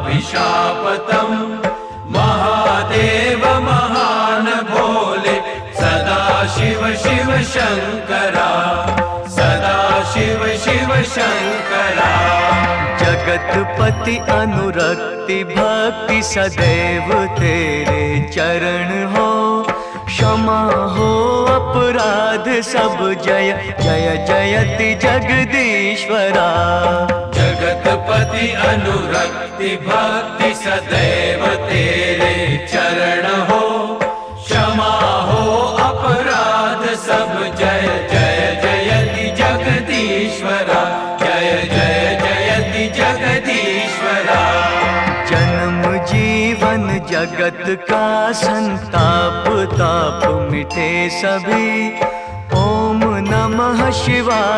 सर्वाभिशापतम् महादेव महान भोले सदा शिव शिव शंकरा, सदा शिव शिव शंकरा। जगतपति अनुरक्ति भक्ति सदैव तेरे चरण हो, क्षमा हो अपराध सब जय जय जयति जगदीश्वरा। जगतपति अनुरक्ति भक्ति सदैव तेरे चरण हो, क्षमा हो अपराध सब जय जय जयति जगदीश्वरा, जय जय जयति जगदीश्वरा। जन्म जीवन जगत का संताप ताप मिटे सभी, ओम नमः शिवाय।